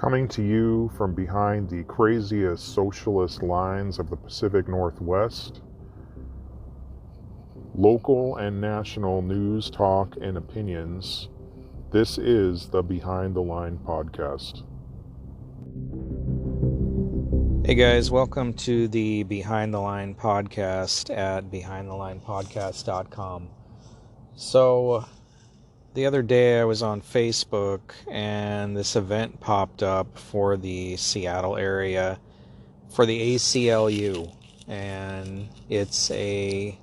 Coming to you from behind the craziest socialist lines of the Pacific Northwest, local and national news, talk, and opinions, this is the Behind the Line podcast. Hey guys, welcome to the Behind the Line podcast at behindthelinepodcast.com. So, the other day I was on Facebook and this event popped up for the Seattle area for the ACLU, and it's a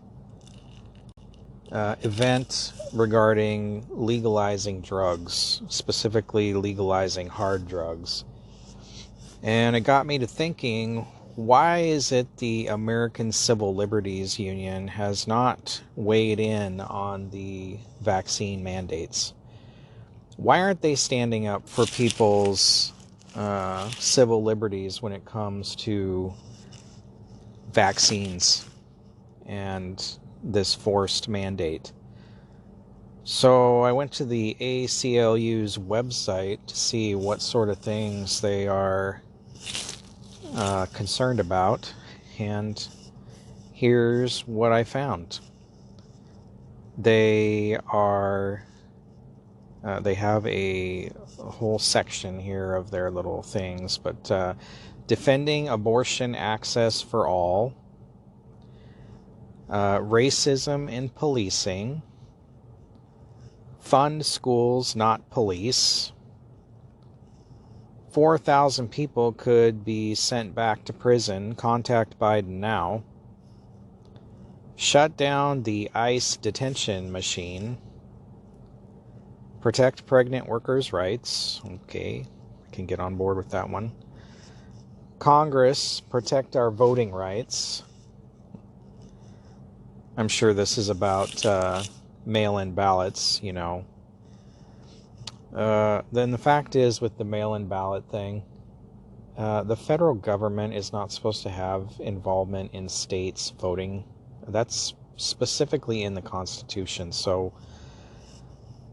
event regarding legalizing drugs, specifically legalizing hard drugs. And it got me to thinking, why is it the American Civil Liberties Union has not weighed in on the vaccine mandates? Why aren't they standing up for people's civil liberties when it comes to vaccines and this forced mandate? So I went to the ACLU's website to see what sort of things they are concerned about, and here's what I found. They have a whole section here of their little things, but defending abortion access for all, racism in policing, fund schools, not police, 4,000 people could be sent back to prison, contact Biden now, shut down the ICE detention machine, protect pregnant workers' rights, okay, I can get on board with that one, Congress, protect our voting rights. I'm sure this is about mail-in ballots, you know. Then the fact is, with the mail-in ballot thing, the federal government is not supposed to have involvement in states voting. That's specifically in the Constitution. So,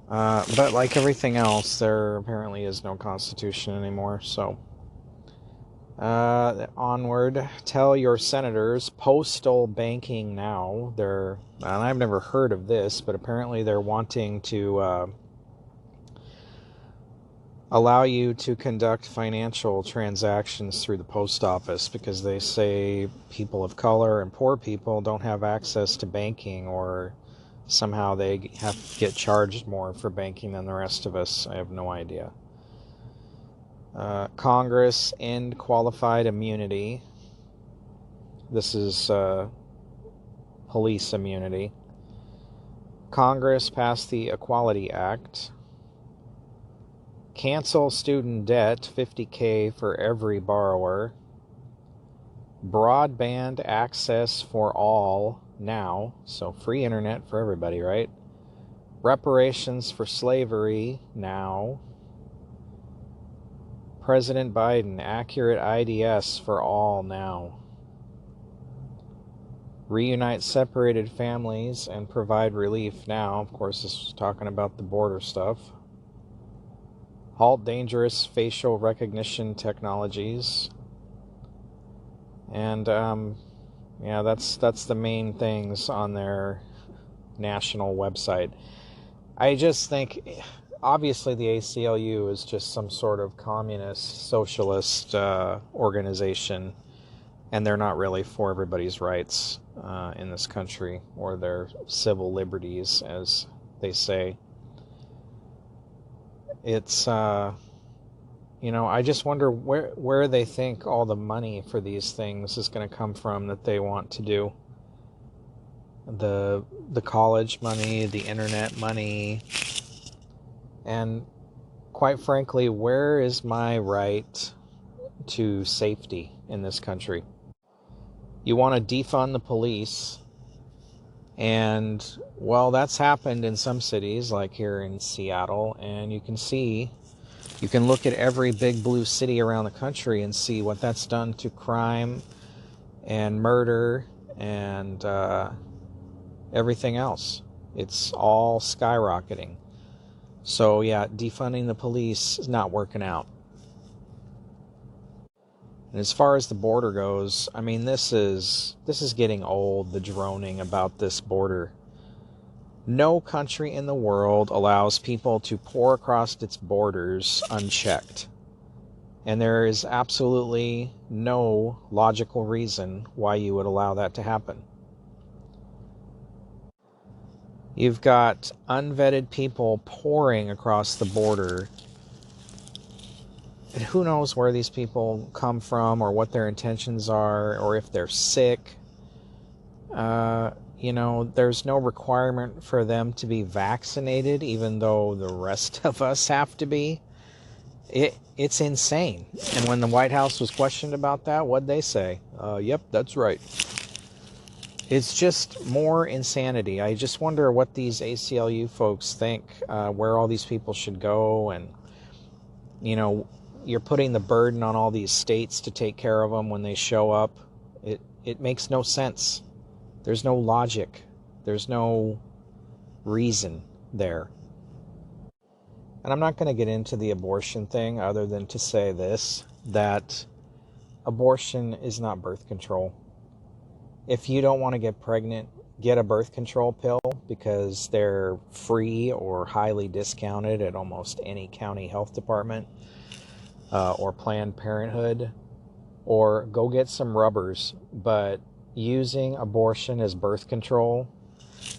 but like everything else, there apparently is no Constitution anymore. So, onward. Tell your senators, postal banking now. And I've never heard of this, but apparently they're wanting to allow you to conduct financial transactions through the post office, because they say people of color and poor people don't have access to banking, or somehow they have to get charged more for banking than the rest of us. I have no idea. Congress end qualified immunity. This is police immunity. Congress passed the Equality Act. Cancel student debt, $50,000 for every borrower. Broadband access for all now, so free internet for everybody, right? Reparations for slavery now. President Biden, accurate IDS for all now. Reunite separated families and provide relief now. Of course, this is talking about the border stuff. Halt dangerous facial recognition technologies. And, yeah, that's the main things on their national website. I just think, obviously the ACLU is just some sort of communist, socialist organization, and they're not really for everybody's rights in this country, or their civil liberties, as they say. It's, I just wonder where they think all the money for these things is going to come from that they want to do. The college money, the internet money, and quite frankly, where is my right to safety in this country? You want to defund the police, and, well, that's happened in some cities, like here in Seattle, and you can look at every big blue city around the country and see what that's done to crime and murder and everything else. It's all skyrocketing. So, yeah, defunding the police is not working out. And as far as the border goes, I mean, this is getting old, the droning about this border. No country in the world allows people to pour across its borders unchecked. And there is absolutely no logical reason why you would allow that to happen. You've got unvetted people pouring across the border. And who knows where these people come from or what their intentions are or if they're sick. There's no requirement for them to be vaccinated, even though the rest of us have to be. It's insane. And when the White House was questioned about that, what'd they say? Yep, that's right. It's just more insanity. I just wonder what these ACLU folks think, where all these people should go. And, you're putting the burden on all these states to take care of them when they show up. It makes no sense. There's no logic. There's no reason there. And I'm not going to get into the abortion thing other than to say this, that abortion is not birth control. If you don't want to get pregnant, get a birth control pill because they're free or highly discounted at almost any county health department or Planned Parenthood, or go get some rubbers. But using abortion as birth control,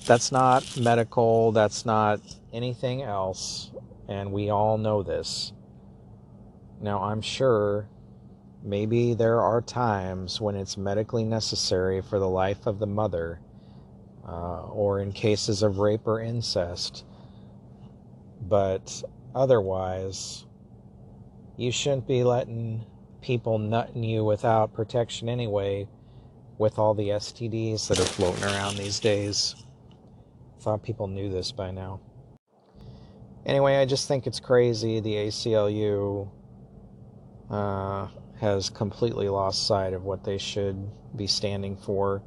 that's not medical, that's not anything else, and we all know this. Now, I'm sure maybe there are times when it's medically necessary for the life of the mother, or in cases of rape or incest, but otherwise, you shouldn't be letting people nut in you without protection anyway, with all the STDs that are floating around these days. I thought people knew this by now. Anyway, I just think it's crazy. The ACLU has completely lost sight of what they should be standing for.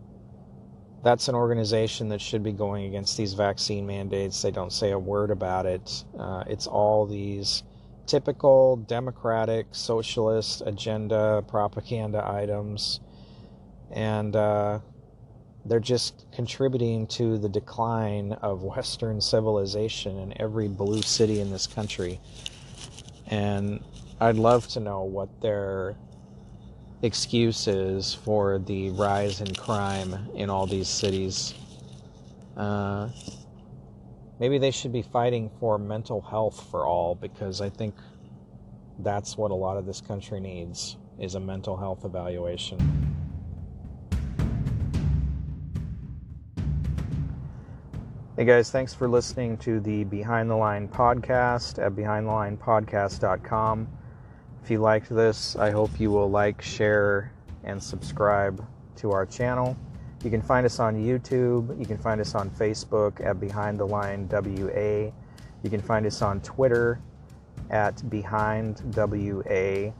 That's an organization that should be going against these vaccine mandates. They don't say a word about it. It's all these typical democratic, socialist agenda propaganda items. And they're just contributing to the decline of Western civilization in every blue city in this country. And I'd love to know what their excuse is for the rise in crime in all these cities. Maybe they should be fighting for mental health for all, because I think that's what a lot of this country needs, is a mental health evaluation. Hey guys, thanks for listening to the Behind the Line podcast at behindthelinepodcast.com. If you liked this, I hope you will like, share, and subscribe to our channel. You can find us on YouTube. You can find us on Facebook at Behind the Line WA. You can find us on Twitter at Behind WA.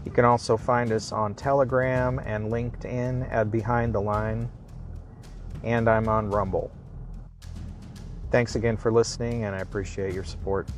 You can also find us on Telegram and LinkedIn at Behind the Line. And I'm on Rumble. Thanks again for listening, and I appreciate your support.